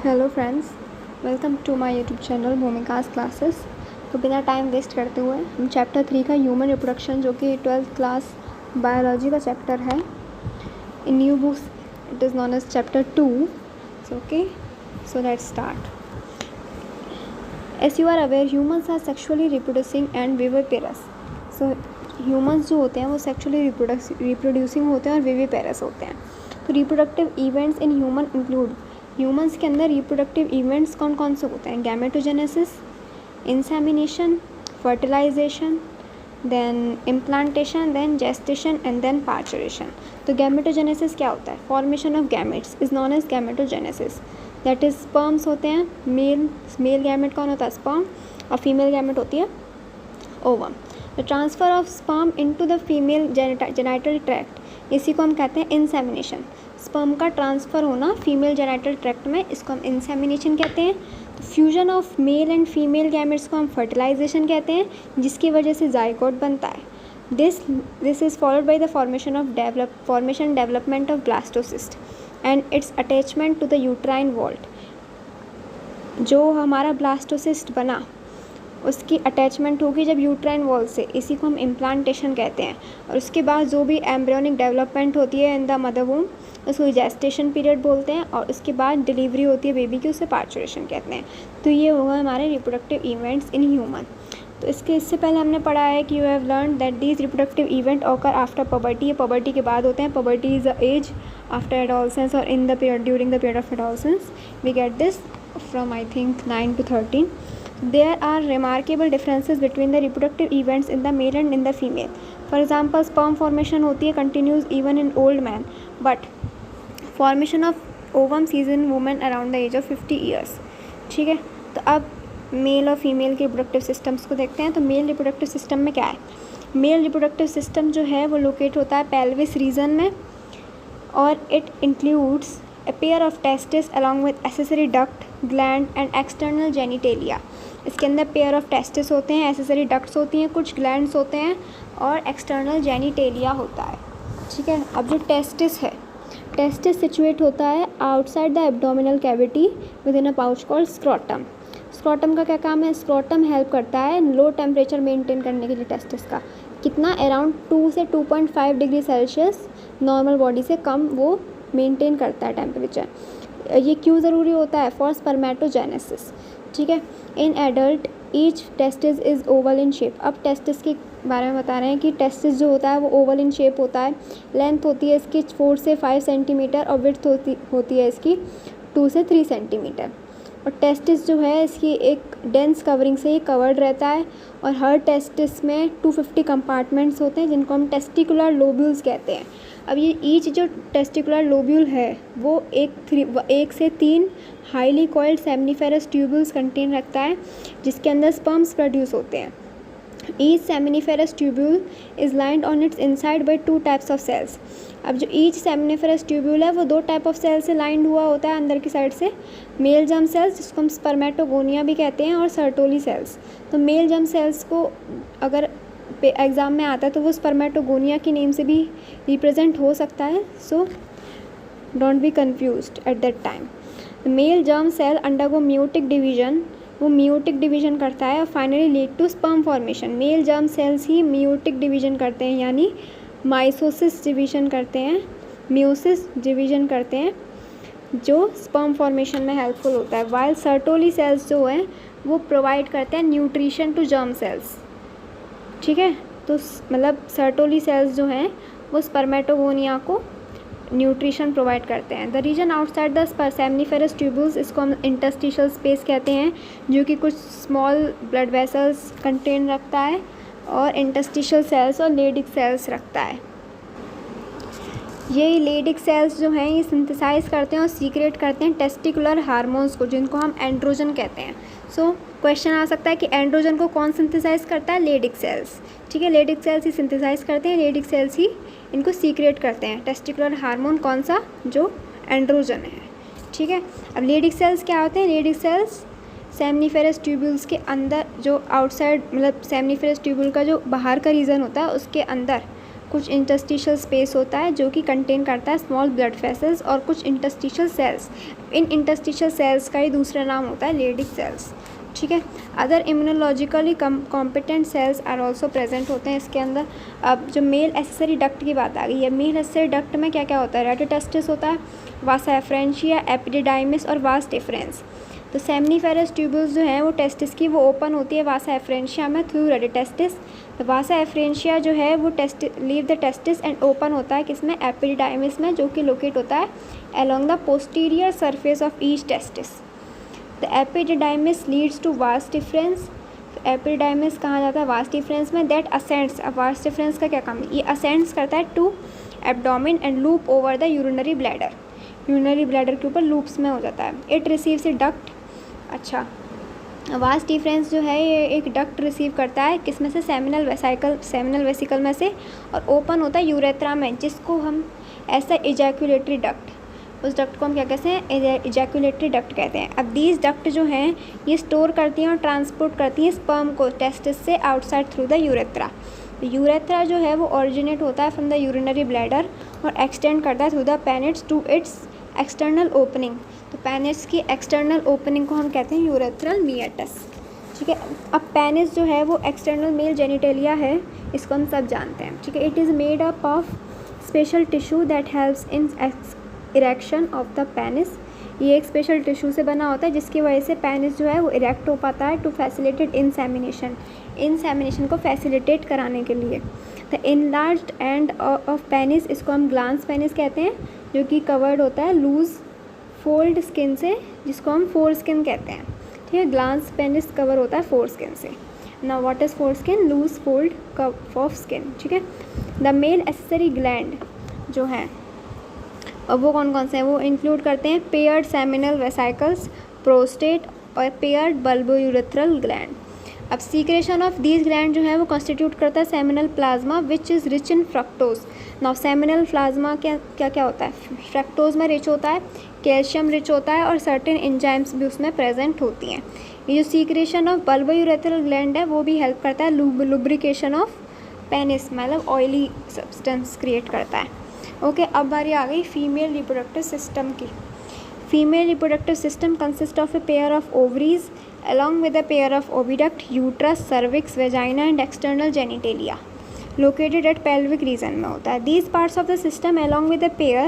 Hello friends, welcome to my YouTube channel Bhumika's classes. तो बिना time waste करते हुए हम चैप्टर 3 का ह्यूमन रिप्रोडक्शन, जो कि 12th क्लास बायोलॉजी का चैप्टर है, in new books it is known as chapter 2. So let's start. As you are aware, humans are sexually reproducing and viviparous. So humans जो होते हैं वो सेक्शुअली रिप्रोड्यूसिंग होते हैं और विविपेरस होते हैं. तो reproductive events in human include, humans के अंदर रिप्रोडक्टिव इवेंट्स कौन कौन से होते हैं? Gametogenesis, insemination, fertilisation, then implantation, then gestation and then parturition. तो गैमेटोजेनेसिस क्या होता है? Formation of gametes is known as gametogenesis. That is sperms होते हैं. मेल गैमेट कौन होता है? स्पर्म. और फीमेल गैमेट होती है ovum. The transfer of sperm into the female genital tract, इसी को हम कहते हैं इंसेमिनेशन. स्पर्म का ट्रांसफ़र होना फीमेल जेनाइटल ट्रैक्ट में, इसको हम इंसेमिनेशन कहते हैं. तो fusion of male and female gametes को हम फर्टिलाइजेशन कहते हैं, जिसकी वजह से जाइगोट बनता है. This is followed by the formation development of blastocyst and its attachment to the uterine wall. जो हमारा ब्लास्टोसिस्ट बना उसकी अटैचमेंट होगी जब यूट्राइन वॉल से, इसी को हम इम्प्लांटेशन कहते हैं. और उसके बाद जो भी एम्ब्रियोनिक डेवलपमेंट होती है इन द मदर वूम, उसको जेस्टेशन पीरियड बोलते हैं. और उसके बाद डिलीवरी होती है बेबी की, उसे पार्चुरेशन कहते हैं. तो ये होगा हमारे रिप्रोडक्टिव इवेंट्स इन ह्यूमन. तो इससे पहले हमने पढ़ा है कि you have learn that these reproductive event occur after puberty. ये पबर्टी के बाद होते हैं. Puberty is the age after adolescence और in the period during the period of adolescence. We get this from I think 9 to 13. There are remarkable differences between the reproductive events in the male and in the female. For example, sperm formation होती है continues even in old man, but formation of ovum sees in women around the age of 50 years. ठीक है, तो अब mail और female के reproductive systems को देखते हैं. तो मेल रिप्रोडक्टिव सिस्टम में क्या है? मेल रिप्रोडक्टिव सिस्टम जो है वो लोकेट होता है पेल्विस रीजन में, और it includes a pair of testes along with accessory duct, gland and external genitalia. इसके अंदर पेयर ऑफ टेस्टिस होते हैं, एसेसरी डक्ट्स होती हैं, कुछ ग्लैंड्स होते हैं और एक्सटर्नल जेनिटेलिया होता है. ठीक है, अब जो टेस्टिस है, टेस्टिस सिचुएट होता है outside the abdominal cavity with in a pouch called scrotum. Scrotum का क्या काम है? स्क्रोटम हेल्प करता है लो टेम्परेचर मेंटेन करने के लिए टेस्टिस का. कितना? अराउंड 2 से 2.5 डिग्री सेल्सियस नॉर्मल बॉडी से कम वो मेंटेन करता है टेम्परेचर. ये क्यों ज़रूरी होता है? For spermatogenesis. ठीक है, in adult each testis is oval in shape. अब टेस्टिस के बारे में बता रहे हैं कि टेस्टिस जो होता है वो ओवल इन शेप होता है. लेंथ होती है इसकी 4 से 5 सेंटीमीटर और विड्थ होती है इसकी 2 से 3 सेंटीमीटर. और टेस्टिस जो है इसकी एक डेंस कवरिंग से ये कवर्ड रहता है. और हर टेस्टिस में 250 कंपार्टमेंट्स होते हैं, जिनको हम टेस्टिकुलर लोब्यूल्स कहते हैं. अब ये ईच जो टेस्टिकुलर लोब्यूल है वो एक से 3 highly coiled seminiferous tubules contain रखता है, जिसके अंदर स्पर्म्स प्रोड्यूस होते हैं. Each seminiferous tubule is lined on its inside by 2 types of cells. अब जो ईच सेमिनिफेरस ट्यूब्यूल है वो 2 टाइप ऑफ सेल से लाइंड हुआ होता है अंदर की साइड से. मेल जर्म सेल्स, जिसको हम स्पर्मेटोगोनिया भी कहते हैं, और सर्टोली सेल्स. तो मेल जर्म सेल्स को अगर एग्ज़ाम में आता है तो वो स्पर्मेटोगोनिया की नेम से भी रिप्रेजेंट हो सकता है. So don't be confused at that time. Male germ cell undergo meiotic division, वो म्यूटिक डिवीजन करता है और finally lead to sperm formation. Male germ cells ही म्यूटिक डिवीजन करते हैं, यानी माइसोसिस डिवीजन करते हैं, म्यूसिस डिवीजन करते हैं, जो स्पर्म फॉर्मेशन में हेल्पफुल होता है. वाइल सर्टोली सेल्स जो हैं वो प्रोवाइड करते हैं न्यूट्रिशन टू जर्म सेल्स. ठीक है, तो मतलब सर्टोली सेल्स जो हैं वो स्पर्मेटोगोनिया को न्यूट्रिशन प्रोवाइड करते हैं. The region outside the seminiferous tubules, इसको हम इंटरस्टिशियल स्पेस कहते हैं, जो कि कुछ स्मॉल ब्लड वेसल्स कंटेन रखता है और इंटरस्टिशियल सेल्स और लेडिक सेल्स रखता है. ये लेडिक सेल्स जो हैं ये सिंथेसाइज करते हैं और सीक्रेट करते हैं टेस्टिकुलर हार्मोन्स को, जिनको हम एंड्रोजन कहते हैं. सो क्वेश्चन आ सकता है कि एंड्रोजन को कौन सिंथेसाइज करता है? Leydig cells. ठीक है, लेडिक सेल्स ही सिंथेसाइज करते हैं, लेडिक सेल्स ही इनको सीक्रेट करते हैं. टेस्टिकुलर हार्मोन कौन सा? जो एंड्रोजन है. ठीक है, अब लेडिक सेल्स क्या होते हैं? लेडिक सेल्स सेमिनिफेरस ट्यूब्यूल्स के अंदर, जो आउटसाइड मतलब सेमिनिफेरस ट्यूब्यूल का जो बाहर का रीजन होता है उसके अंदर कुछ इंटरस्टिशियल स्पेस होता है जो कि कंटेन करता है स्मॉल ब्लड वेसल्स और कुछ इंटरस्टिशियल सेल्स। इन इंटरस्टिशियल सेल्स का ही दूसरा नाम होता है लेडिक सेल्स, ठीक है। Other immunologically competent cells are also present होते हैं इसके अंदर। अब जो मेल एसेसरी डक्ट की बात आ गई है, मेल एसेसरी डक्ट में क्या क्या होता है, रेटिटेस्टिस होता है, वासा एफ्रेंशिया, एपिडिडाइमिस और वास डिफरेंस। तो सेमनीफेरस ट्यूब्यूल्स जो हैं वो टेस्टिस की वो ओपन होती है वासा एफ्रेंशिया में थ्रू रेटिटेस्टिस। तो वासा एफ्रेंशिया जो है वो leave the testis and open होता है किसमें, एपिडिडाइमिस में, जो कि लोकेट होता है along the posterior surface of each testis. The epididymis leads to vas deferens. Epididymis कहाँ जाता है, वास डिफरेंस में, दैट असेंड्स। अब वास डिफरेंस का क्या काम है, ये असेंड्स करता है to abdomen and loop over the urinary bladder. Urinary bladder के ऊपर लूप्स में हो जाता है। It receives a duct. अच्छा, वास डिफरेंस जो है ये एक डक्ट रिसीव करता है किसमें से, सेमिनल वेसिकल में से, और ओपन होता है यूरेथ्रा में, जिसको हम ऐसा इजैकुलेटरी डक्ट, उस डक्ट को हम क्या कहते हैं, इजैकुलेटरी डक्ट कहते हैं। अब दीज डक्ट जो हैं ये स्टोर करती हैं और ट्रांसपोर्ट करती हैं स्पर्म को टेस्टिस से outside through the urethra. Urethra जो है वो ओरिजिनेट होता है फ्रॉम द यूरिनरी ब्लैडर और एक्सटेंड करता है through the penis to its external opening. तो पेनिस की एक्सटर्नल ओपनिंग को हम कहते हैं यूरेथ्रल मिएटस, ठीक है। अब पेनिस जो है वो एक्सटर्नल मेल जेनिटेलिया है, इसको हम सब जानते हैं, ठीक है। It is made up of special tissue that helps in erection of the penis. ये एक स्पेशल टिश्यू से बना होता है जिसकी वजह से पेनिस जो है वो इरेक्ट हो पाता है टू फैसिलिटेट इंसेमिनेशन को फैसिलिटेट कराने के लिए। The enlarged end of penis, इसको हम ग्लांस पेनिस कहते हैं, जो कि कवर्ड होता है लूज फोल्ड स्किन से, जिसको हम फोर स्किन कहते हैं, ठीक है। ग्लांस पेनिस कवर होता है फोर स्किन से। Now what is foreskin, loose fold of skin, ठीक है। द मेल एसेसरी ग्लैंड जो है अब वो कौन कौन से हैं, वो इंक्लूड करते हैं पेयर्ड सेमिनल वेसाइकल्स, प्रोस्टेट और पेयर्ड बल्बोयूरेथ्रल ग्लैंड। अब सीक्रेशन ऑफ दीज ग्लैंड जो है वो कॉन्स्टिट्यूट करता है seminal plasma which is rich in fructose. Now seminal plasma क्या होता है, फ्रक्टोज में रिच होता है, कैल्शियम रिच होता है और सर्टेन एंजाइम्स भी उसमें प्रेजेंट होती हैं। ये जो सीक्रेशन ऑफ बल्बोयूरेथ्रल ग्लैंड है वो भी हेल्प करता है लुब्रिकेशन ऑफ पेनिस, मतलब ऑयली सब्सटेंस क्रिएट करता है। ओके, अब बारी आ गई फीमेल रिप्रोडक्टिव सिस्टम की। Female reproductive system consist of a pair of ovaries along with a pair of oviduct, uterus, cervix, vagina and external genitalia located at pelvic region में होता है। These parts of the system along with a pair,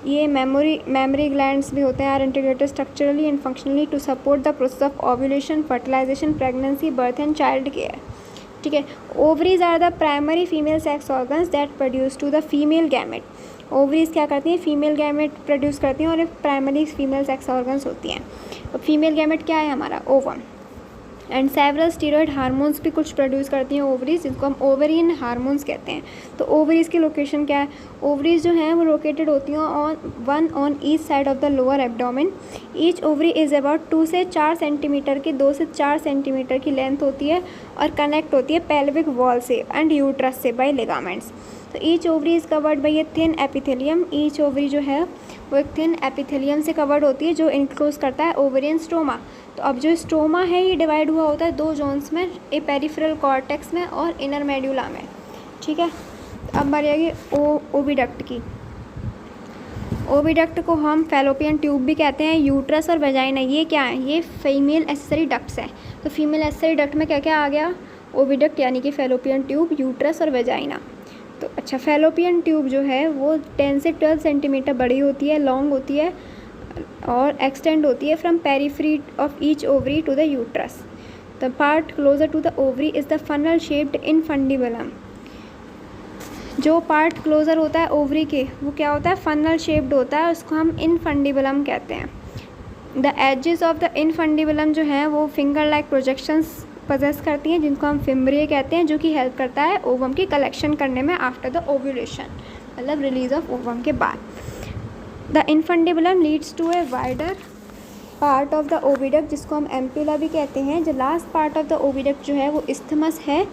ये mammary glands भी होते हैं, are integrated structurally and functionally to support the process of ovulation, fertilization, pregnancy, birth and child care, ठीक है। Ovaries are the primary female sex organs that produce to the female gamete। Ovaries क्या करती हैं, female gamete produce करती हैं और एक primary female sex organs होती हैं। तो फीमेल गैमेट क्या है हमारा, ovum. And several steroid hormones भी कुछ प्रोड्यूस करती हैं ओवरीज, जिनको हम ओवरियन हार्मोन्स कहते हैं। तो ओवरीज की लोकेशन क्या है, ओवरीज जो हैं वो लोकेटेड होती हैं on each side of the lower abdomen. Each ovary is about 2 से 4 सेंटीमीटर की 2 से 4 सेंटीमीटर की लेंथ होती है और कनेक्ट होती है पेल्विक वॉल से एंड यूट्रस से बाय लिगामेंट्स। तो each ovary is covered by a thin epithelium. Each ovary जो है वो एक थिन एपिथेलियम से कवर्ड होती है जो इनक्लोज करता है ओवरियन स्ट्रोमा। तो अब जो स्ट्रोमा है ये डिवाइड हुआ होता है 2 जोन्स में, ए पेरिफेरल कॉर्टेक्स में और इनर मेड्यूला में, ठीक है। अब बारी आ गई ओविडक्ट की। ओविडक्ट को हम फैलोपियन ट्यूब भी कहते हैं। यूट्रस और वेजाइना ये क्या है, ये फीमेल एसेसरी डक्ट्स हैं। तो फीमेल एसेसरी डक्ट में क्या क्या आ गया, ओविडक्ट यानी कि फैलोपियन ट्यूब, यूट्रस और वेजाइना। तो अच्छा, फैलोपियन ट्यूब जो है वो 10 से 12 सेंटीमीटर बड़ी होती है, लॉन्ग होती है और एक्सटेंड होती है from periphery of each ovary to the uterus. The part closer to the ovary is the funnel shaped infundibulum. जो पार्ट क्लोजर होता है ओवरी के वो क्या होता है, फनल शेप्ड होता है, उसको हम इनफंडिबुलम कहते हैं। The edges of the infundibulum जो है वो फिंगर लाइक प्रोजेक्शंस पजेस करती हैं, जिनको हम फिम्ब्रिया कहते हैं, जो कि हेल्प करता है ओवम की कलेक्शन करने में आफ्टर द ओव्यूलेशन, मतलब रिलीज ऑफ ओवम के बाद। The infundibulum leads to a wider part of the oviduct, जिसको हम एम्प्यूला भी कहते हैं। जो last part of the oviduct जो है वो इस्थमस है,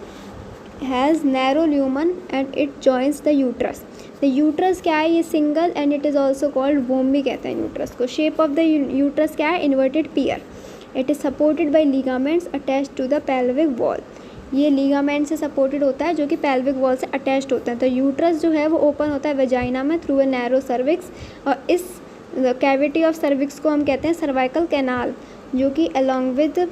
has narrow lumen and it joins the uterus. The uterus क्या है, ये single and it is also called womb भी कहते हैं यूट्रस को। शेप ऑफ द यूट्रस क्या है, inverted pear. It is supported by ligaments attached to the pelvic wall. ये लिगामेंट से सपोर्टेड होता है जो कि पेल्विक वॉल से अटैच्ड होता है। तो यूट्रस जो है वो ओपन होता है वेजाइना में थ्रू ए नैरो सर्विक्स, और इस कैविटी ऑफ सर्विक्स को हम कहते हैं सर्वाइकल कैनाल, जो कि along with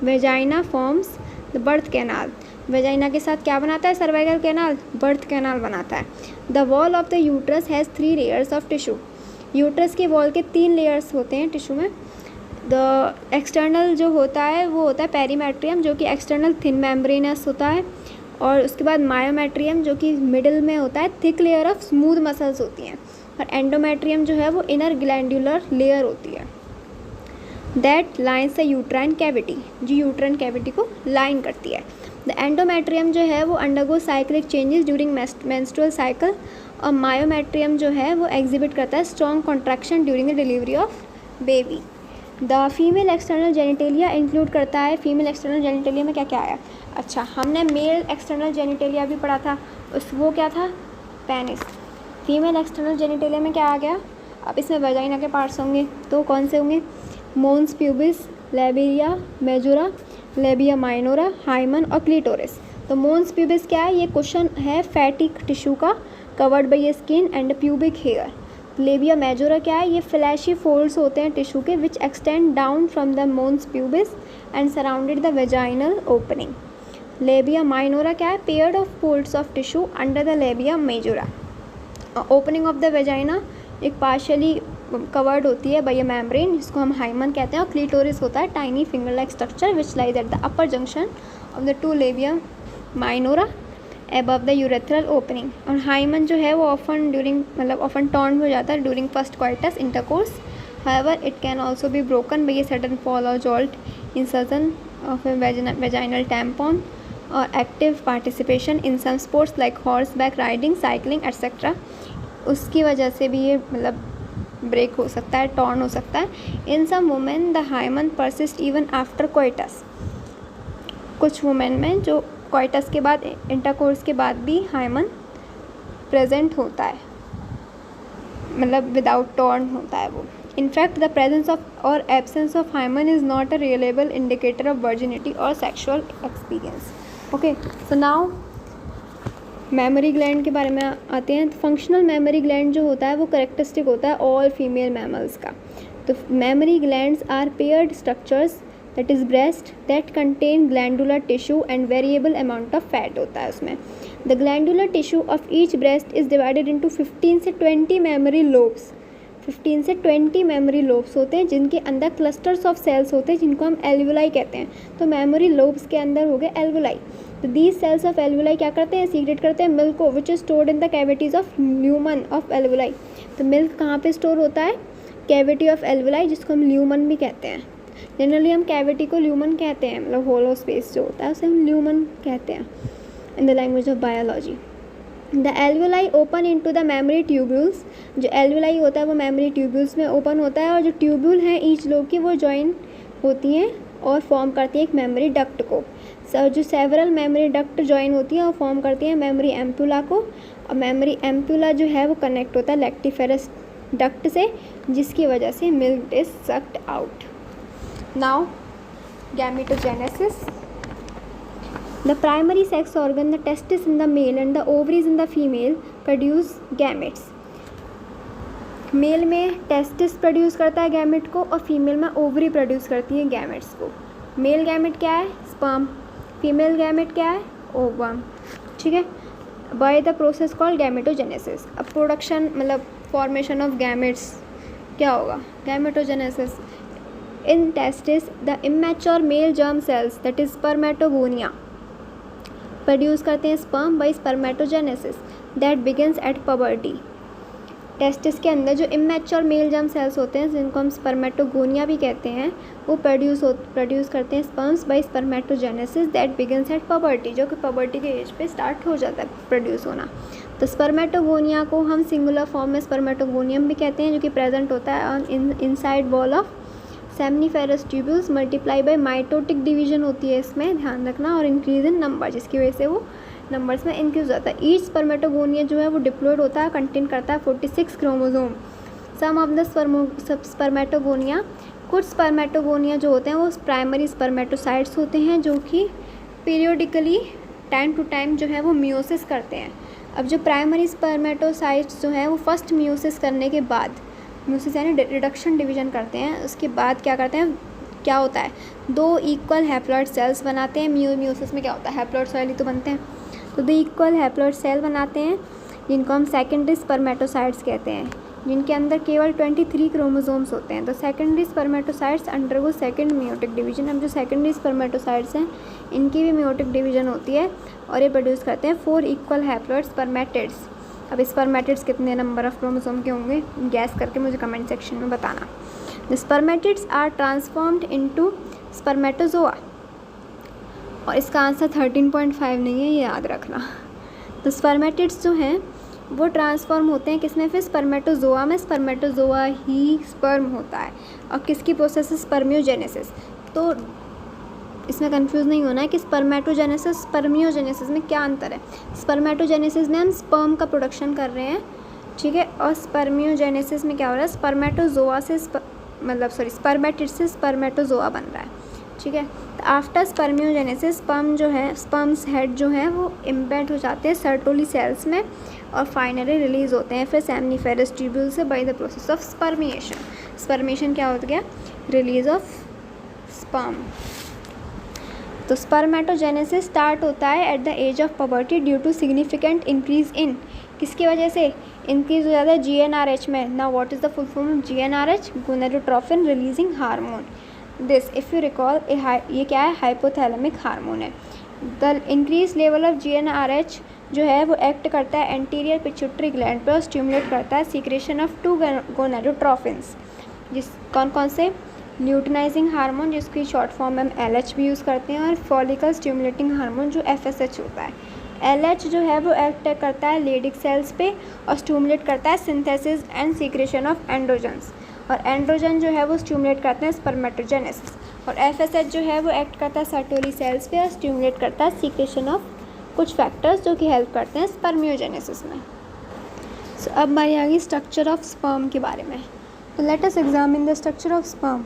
vagina forms the birth canal. Vagina के साथ क्या बनाता है सर्वाइकल कैनाल? बर्थ कैनाल बनाता है। The wall of the uterus has 3 layers of tissue. Uterus के वॉल के 3 लेयर्स होते हैं टिश्यू में। द एक्सटर्नल जो होता है वो होता है पेरीमेट्रियम, जो कि एक्सटर्नल थिन मेम्ब्रेनस होता है, और उसके बाद मायोमेट्रियम जो कि मिडिल में होता है, thick layer of smooth muscles होती हैं, और एंडोमेट्रियम जो है वो इनर ग्लैंडुलर लेयर होती है that lines the uterine cavity, जो यूट्राइन कैविटी को लाइन करती है। द एंडोमेट्रियम जो है वो undergo cyclic changes during menstrual cycle, और मायोमेट्रियम जो है वो एग्जिबिट करता है strong contraction during the delivery of baby. The female external genitalia include करता है, फीमेल एक्सटर्नल जेनिटेलिया में क्या क्या आया? अच्छा, हमने मेल एक्सटर्नल जेनिटेलिया भी पढ़ा था, वो क्या था? पेनिस। फीमेल एक्सटर्नल जेनिटेलिया में क्या आ गया? अब इसमें वजाइना के पार्ट्स होंगे, तो कौन से होंगे? Mons pubis, labia majora, labia minora, hymen और क्लिटोरिस। तो मोन्स प्यूबिस क्या है? ये कुशन है फैटी टिश्यू का, कवर्ड बाई ये skin and pubic hair. Labia majora क्या है? ये फ्लैशी फोल्ड्स होते हैं टिश्यू के which extend down from the mons pubis and surrounded the vaginal opening. Labia minora क्या है? Paired of folds of tissue under the labia majora. Opening of the vagina एक partially covered होती है bye a membrane, जिसको हम hymen कहते हैं, और क्लिटोरिस होता है tiny finger like structure which lies at the upper junction of the 2 labia minora above the urethral opening। और हाइमन जो है वो ऑफन टॉर्न हो जाता है during first coitus intercourse. however it can also be broken by a sudden fall or jolt, insertion of a vaginal tampon or active participation in some sports like horseback riding, cycling etc। उसकी वजह से भी ये break हो सकता है, torn हो सकता है। In some women the hymen persist even after coitus. कुछ वुमेन में जो क्वाइटस के बाद, इंटरकोर्स के बाद भी हाइमन प्रेजेंट होता है, विदाउट टॉर्न होता है वो। इनफैक्ट द प्रेजेंस ऑफ और absence of hymen is not a reliable indicator of virginity और sexual experience. Okay, so now mammary gland के बारे में आते हैं। तो फंक्शनल मेमोरी ग्लैंड जो होता है वो करेक्टरिस्टिक होता है ऑल फीमेल मैमल्स का। तो mammary glands are paired structures that is breast that contain glandular tissue and variable amount of fat होता है उसमें। The glandular tissue of each breast is divided into 15 से 20 मेमोरी लोब्स। 15 से 20 memory lobes होते हैं जिनके अंदर क्लस्टर्स ऑफ सेल्स होते हैं जिनको हम एल्वुलाई कहते हैं। तो मेमोरी लोब्स के अंदर हो गए एल्वुलाई। तो दीज सेल्स ऑफ एल्वुलाई क्या करते हैं? सीक्रेट करते हैं मिल्क को which is stored in the cavities of lumen of alveoli. तो मिल्क कहाँ पे स्टोर होता है? कैविटी ऑफ एल्वुलाई, जिसको हम ल्यूमन भी कहते हैं। जनरली हम कैविटी को ल्यूमन कहते हैं, होलो स्पेस जो होता है उसे हम ल्यूमन कहते हैं in the language of biology. The alveoli open into the mammary tubules. जो एल्वुलाई होता है वो मेमोरी ट्यूब्यूल्स में ओपन होता है, और जो ट्यूब्यूल हैं ईच लोब की वो जॉइन होती हैं और फॉर्म करती हैं एक मेमोरी डक्ट को। जो सेवरल मेमोरी डक्ट जॉइन होती हैं और फॉर्म करती हैं मेमोरी एम्पुला को, और मेमोरी एम्पुला जो है वो कनेक्ट होता है लैक्टिफेरस डक्ट से, जिसकी वजह से milk is sucked out. Now gametogenesis. The primary sex organ, the testis in the male and the ovaries in the female produce gametes. Male में टेस्टिस प्रोड्यूस करता है गैमेट को, और फीमेल में ओवरी प्रोड्यूस करती है गैमेट्स को। Male gamete क्या है? स्पर्म। फीमेल गैमेट क्या है? ओवम। ठीक है, bye the process called gametogenesis. अब प्रोडक्शन फॉर्मेशन ऑफ गैमेट्स क्या होगा? Gametogenesis. In testis the immature mail germ sales that is spermatogonia produce करते हैं sperm bye spermatogenesis that begins at puberty. Testis के अंदर जो इमैच्योर मेल जर्म सेल्स होते हैं जिनको हम स्पर्मेटोगोनिया भी कहते हैं, वो प्रोड्यूस करते हैं sperms by spermatogenesis that begins at puberty, जो कि पबर्टी के एज पे स्टार्ट हो जाता है प्रोड्यूस होना। तो स्पर्मेटोगोनिया को हम सिंगुलर फॉर्म में स्पर्मेटोगोनियम भी कहते हैं, जो कि प्रेजेंट होता है inside wall of seminiferous tubules, multiply by mitotic division होती है इसमें, ध्यान रखना, और इंक्रीज इन नंबर, जिसकी वजह से वो नंबर्स में इंक्रीज होता है। ईच स्पर्मेटोगोनिया जो है वो डिप्लॉयड होता है, कंटेन करता है 46 chromosome. Some of the spermatogonia, कुछ स्पर्मेटोगोनिया जो होते हैं वो प्राइमरी स्पर्मेटोसाइट्स होते हैं जो कि पीरियोडिकली टाइम टू टाइम जो है वो मियोसिस करते हैं। अब जो प्राइमरी स्पर्मेटोसाइट्स जो हैं वो फर्स्ट मियोसिस करने के बाद, मियोसिस यानी रिडक्शन डिवीजन करते हैं, उसके बाद क्या करते हैं, क्या होता है, 2 इक्वल हैप्लॉइड सेल्स बनाते हैं। मियोसिस में क्या होता है, हैप्लॉइड सेल ही तो बनते हैं, तो 2 इक्वल हैप्लॉइड सेल बनाते हैं जिनको हम सेकेंडरी स्पर्मेटोसाइट्स कहते हैं, जिनके अंदर केवल 23 क्रोमोसोम्स होते हैं। तो secondary spermatocytes undergo second meiotic division. अब जो सेकेंडरी स्पर्मेटोसाइट्स हैं इनकी भी मियोटिक डिवीजन होती है और ये प्रोड्यूस करते हैं 4 इक्वल हैप्लॉइड स्पर्मेटिड्स। अब स्पर्मेटिड्स कितने नंबर ऑफ क्रोमोसोम के होंगे, गैस करके मुझे कमेंट सेक्शन में बताना। The spermatids are transformed into spermatozoa, और इसका आंसर 13.5 नहीं है, ये याद रखना। तो स्पर्मेटिड्स जो हैं वो ट्रांसफॉर्म होते हैं किसमें, फिर स्पर्मेटोजोआ में। स्पर्मेटोजोआ ही स्पर्म होता है, और किसकी प्रोसेस है, स्पर्मियोजेनेसिस। तो इसमें कंफ्यूज नहीं होना है कि स्पर्मेटोजेनेसिस स्पर्मियोजेनेसिस में क्या अंतर है। स्पर्मेटोजेनेसिस में हम स्पर्म का प्रोडक्शन कर रहे हैं, ठीक है, और स्पर्मियोजेनेसिस में क्या हो रहा है, स्पर्मेटोजोआ से स्पर्मेटिड से स्पर्मेटोजोआ बन रहा है, ठीक है। तो आफ्टर स्पर्मियोजेनेसिस स्पर्म जो है, स्पर्म्स हेड जो है वो इम्बेड हो जाते हैं सर्टोली सेल्स में और फाइनली रिलीज होते हैं फिर सेमनीफेरस ट्यूब्यूल से by the process of spermiation. Spermiation क्या होता गया, रिलीज ऑफ स्पर्म। तो स्पर्मेटोजेनेसिस स्टार्ट होता है at the age of puberty due to significant increase in, किसकी वजह से इंक्रीज हो जाता है, GnRH में। ना what is the full form of GnRH, gonadotrophin releasing hormone. This if you recall, ये क्या है, हाइपोथैलेमिक हार्मोन है। The increase level of GnRH जो है वो एक्ट करता है एंटीरियर पिट्यूटरी ग्लैंड पर और स्टिमुलेट करता है सीक्रेशन ऑफ 2 गोनेडोट्रोफिन्स, जिस कौन कौन से, ल्यूटिनाइजिंग हार्मोन जिसकी शॉर्ट फॉर्म में हम LH भी यूज़ करते हैं, और फॉलिकल स्टिमुलेटिंग हार्मोन जो FSH होता है। LH जो है वो एक्ट करता है लेडिक सेल्स पे और स्टिमुलेट करता है synthesis and secretion of androgens, और एंड्रोजन जो है वो स्टिमुलेट करते हैं स्पर्मेटोजेनेसिस, और FSH जो है वो एक्ट करता है सर्टोली सेल्स पे और स्टिमुलेट करता है सीक्रेशन ऑफ कुछ फैक्टर्स जो कि हेल्प करते हैं स्पर्मियोजेनेसिस में। सो अब हमारी आ गई स्ट्रक्चर ऑफ स्पर्म के बारे में। तो let us examine the structure of sperm.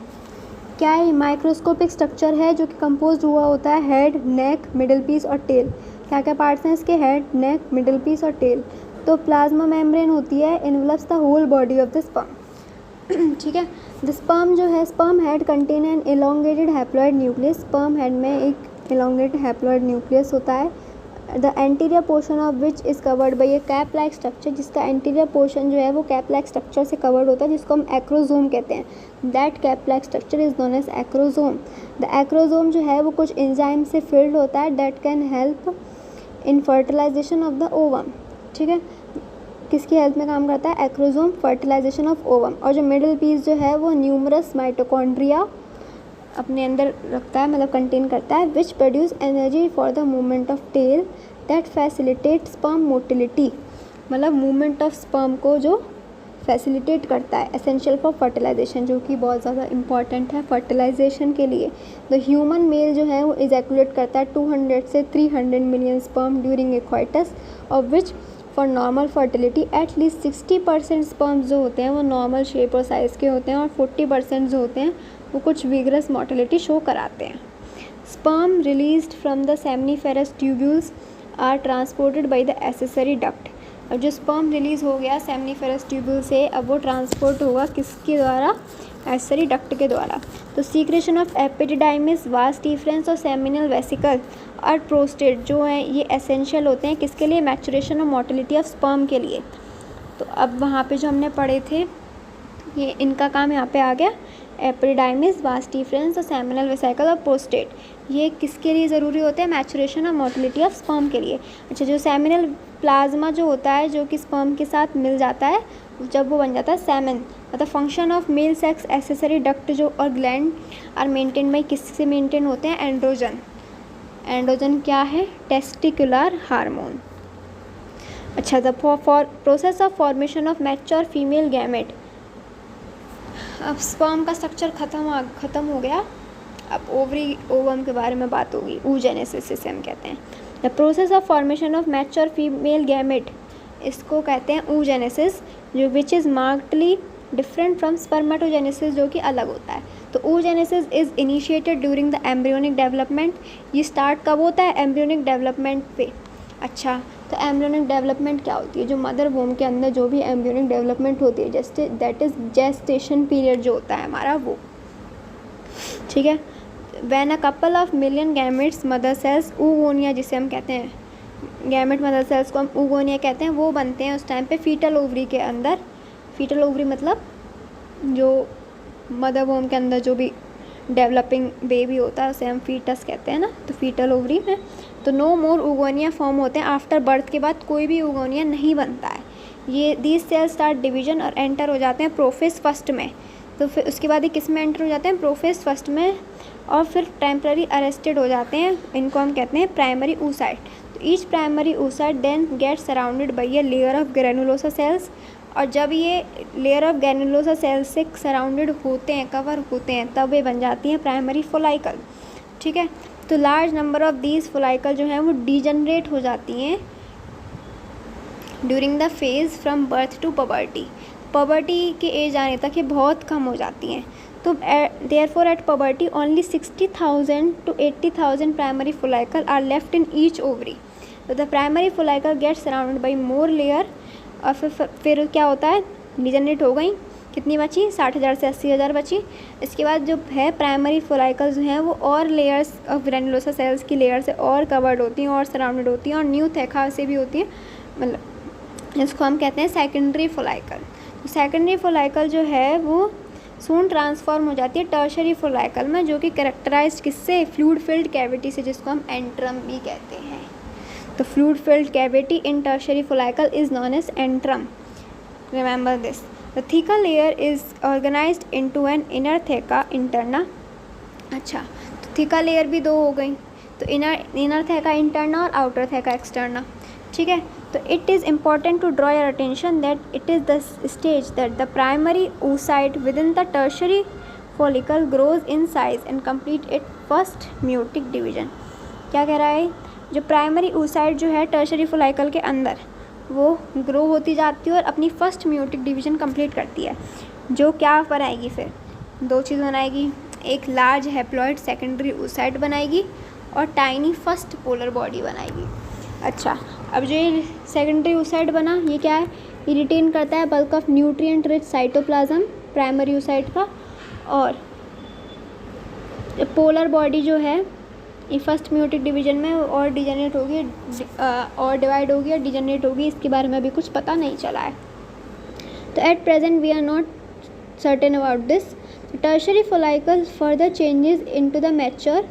क्या है, माइक्रोस्कोपिक स्ट्रक्चर है जो कि कंपोज हुआ होता है हेड, नेक, मिडिल पीस और टेल। क्या क्या पार्ट्स हैं इसके, हेड, नेक, मिडिल पीस और टेल। तो प्लाज्मा मेम्ब्रेन होती है, envelops the whole body of the sperm, ठीक है। द स्पर्म जो है, sperm head contain an elongated haploid nucleus. Sperm head में एक एलोंगेटेड हैप्लॉइड न्यूक्लियस होता है, the anterior portion of which is covered by a cap like structure, जिसका anterior portion जो है वो कैप लाइक स्ट्रक्चर से कवर्ड होता है, जिसको हम एक्रोजोम कहते हैं। That cap like structure is known as acrosome. The acrosome जो है वो कुछ एंजाइम से फिल्ड होता है that can help in fertilisation of the ovum, ठीक है। किसकी हेल्प में काम करता है, एक्रोजोम, फर्टिलाइजेशन ऑफ ओवम। और जो मिडिल पीस जो है वो न्यूमरस माइटोकॉन्ड्रिया अपने अंदर रखता है, मतलब कंटेन करता है, which produce energy for the movement of tail that facilitate sperm motility, मतलब मूवमेंट ऑफ स्पर्म को जो फैसिलिटेट करता है, एसेंशियल फॉर फर्टिलाइजेशन, जो कि बहुत ज़्यादा इंपॉर्टेंट है फर्टिलाइजेशन के लिए। द ह्यूमन मेल जो है वो इजैकुलेट करता है 200 से 300 million sperm during a coitus, of which for normal fertility at least 60% sperms जो होते हैं वो नॉर्मल शेप और साइज़ के होते हैं, और 40% जो होते हैं वो कुछ विगरस मोटिलिटी शो कराते हैं। Sperm released from the seminiferous tubules are transported by the accessory duct. अब जो स्पर्म रिलीज़ हो गया सेमनीफेरस ट्यूब्यूल से, अब वो ट्रांसपोर्ट होगा किसके द्वारा, एसेसरी डक्ट के द्वारा। तो secretion of epididymis, vas deferens और सेमिनल वेसिकल और प्रोस्टेट जो हैं ये एसेंशियल होते हैं किसके लिए, मैचुरेशन और मोटिलिटी ऑफ स्पर्म के लिए। तो अब वहाँ पे जो हमने पढ़े थे ये इनका काम यहाँ पे आ गया, एपिडाइमिस, वास डिफरेंस और सेमिनल वेसिकल और प्रोस्टेट, ये किसके लिए ज़रूरी होते हैं, मैचुरेशन और मोटिलिटी ऑफ स्पर्म के लिए। अच्छा, जो सेमिनल प्लाज्मा जो होता है जो कि स्पर्म के साथ मिल जाता है जब वो बन जाता है सेमेन, मतलब function of male sex accessory duct जो और ग्लैंड आर मेंटेन बाई, किससे मेंटेन होते हैं, एंड्रोजन। एंड्रोजन क्या है, टेस्टिकुलर हार्मोन। अच्छा, the process of formation of mature female gamete. अब स्पर्म का स्ट्रक्चर ख़त्म हो गया, अब ओवरी ओवम के बारे में बात होगी, oogenesis इसे हम कहते हैं। The process of formation of mature female gamete, इसको कहते हैं oogenesis, जो which is markedly different from spermatogenesis जो कि अलग होता है। तो oogenesis is initiated during the embryonic development. ये स्टार्ट कब होता है? एम्ब्रियोनिक डेवलपमेंट पे। अच्छा, तो एम्ब्रियोनिक डेवलपमेंट क्या होती है? जो मदर वोम के अंदर जो भी एम्ब्रियोनिक डेवलपमेंट होती है, जैसे दैट इज़ जेस्टेशन पीरियड जो होता है हमारा वो, ठीक है। When a couple of million gametes mother cells oogonia जिसे हम कहते हैं, गैमेट मदर सेल्स को हम oogonia कहते हैं, वो बनते हैं उस टाइम पे फीटल ओवरी के अंदर। फीटल ओवरी मतलब जो मदर वोम के अंदर जो भी डेवलपिंग बेबी होता है उसे हम फीटस कहते हैं ना, तो फीटल ओवरी में तो नो मोर oogonia फॉर्म होते हैं। आफ्टर बर्थ के बाद कोई भी oogonia नहीं बनता है। ये दीज सेल्स स्टार्ट डिवीजन और एंटर हो जाते हैं प्रोफेस फर्स्ट में। तो फिर उसके बाद ये किस में एंटर हो जाते हैं? प्रोफेस फर्स्ट में, और फिर टेम्पररी अरेस्टेड हो जाते हैं। इनको हम कहते हैं प्राइमरी oocyte। तो each primary oocyte then get surrounded by a layer of granulosa cells. और जब ये लेयर ऑफ ग्रेनुलोसा सेल्स से सराउंडेड होते हैं, कवर होते हैं, तब ये बन जाती हैं प्राइमरी फोलाइकल, ठीक है। तो large number of these follicle जो हैं वो डीजनरेट हो जाती हैं during the phase from birth to puberty. Puberty के एज आने तक ये बहुत कम हो जाती हैं। तो therefore at puberty only 60,000 to 80,000 primary follicle are left in each ovary. तो the primary follicle get surrounded by more layer. और फिर क्या होता है? डीजनरेट हो गई, कितनी बची? 60,000 से 80,000 बची। इसके बाद जो है प्राइमरी फोलाइकल्स जो हैं वो और लेयर्स ऑफ ग्रेनुलोसा सेल्स की लेयर से और कवर्ड होती हैं और सराउंडेड होती हैं और न्यू थेका से भी होती हैं, मतलब इसको हम कहते हैं सेकेंडरी फोलाइकल। तो सेकेंडरी फोलाइकल जो है वो सून ट्रांसफॉर्म हो जाती है टर्शरी फोलाइकल में, जो कि कैरेक्टराइज्ड किससे? फ्लूइड फिल्ड कैविटी से, जिसको हम एंट्रम भी कहते हैं। तो fluid filled cavity in tertiary follicle is known as antrum. Remember this. The theca layer is organized into an inner theca interna. अच्छा, तो थीका लेयर भी दो हो गई, तो इनर थेका इंटरना और आउटर थेका एक्सटर्ना, ठीक है। तो it is important to draw your attention that it is the stage that the primary oocyte within the tertiary follicle grows in size and complete it first meiotic division. क्या कह रहा है? जो primary oocyte जो है tertiary फोलाइकल के अंदर वो ग्रो होती जाती है और अपनी फर्स्ट म्यूटिक डिवीजन कंप्लीट करती है, जो क्या बनाएगी? फिर दो चीज़ बनाएगी, एक लार्ज हैप्लॉइड सेकेंडरी oocyte बनाएगी और टाइनी फर्स्ट पोलर बॉडी बनाएगी। अच्छा, अब जो ये सेकेंडरी oocyte बना, ये क्या है? ये रिटेन करता है bulk of nutrient rich cytoplasm primary oocyte का, और पोलर बॉडी जो है ये फर्स्ट म्यूटिक डिवीजन में और डिजेनरेट होगी और डिवाइड होगी और डिजेनरेट होगी, इसके बारे में अभी कुछ पता नहीं चला है। तो at present we are not certain about this. Tertiary follicle further changes into the mature.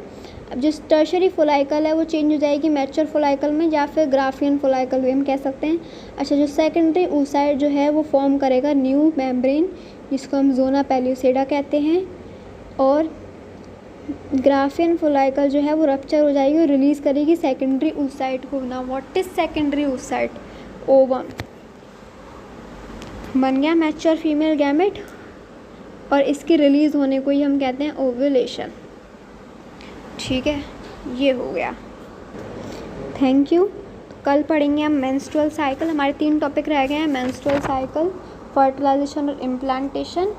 अब जो टर्शरी फोलाइकल है वो चेंज हो जाएगी मैच्योर फोलाइकल में, या फिर ग्राफियन फोलाइकल भी हम कह सकते हैं। अच्छा, जो सेकेंडरी oocyte जो है वो फॉर्म करेगा न्यू मेम्ब्रेन, जिसको हम जोना पेल्यूसेडा कहते हैं, और ग्राफियन फोलाइकल जो है वो रप्चर हो जाएगी और रिलीज़ करेगी सेकेंडरी oocyte को। ना what is secondary oocyte? Ovum बन गया मैच्योर फीमेल गैमेट, और इसके रिलीज़ होने को ही हम कहते हैं ओव्यूलेशन, ठीक है। ये हो गया, थैंक यू। कल पढ़ेंगे हम मेंस्ट्रुअल साइकिल। हमारे 3 टॉपिक रह गए हैं, मेंस्ट्रुअल साइकिल, फर्टिलाइजेशन और इम्प्लांटेशन,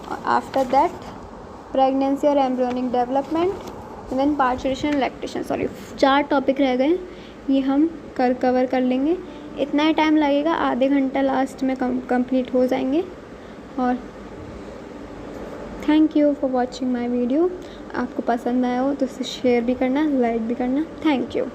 और आफ्टर दैट प्रेगनेंसी और embryonic development, and then parturition lactation. 4 topic रह गए, ये हम कवर कर लेंगे। इतना ही टाइम लगेगा, आधे घंटा लास्ट में कंप्लीट हो जाएंगे। और thank you for watching my video. आपको पसंद आया हो तो इसे शेयर भी करना, लाइक भी करना। Thank you.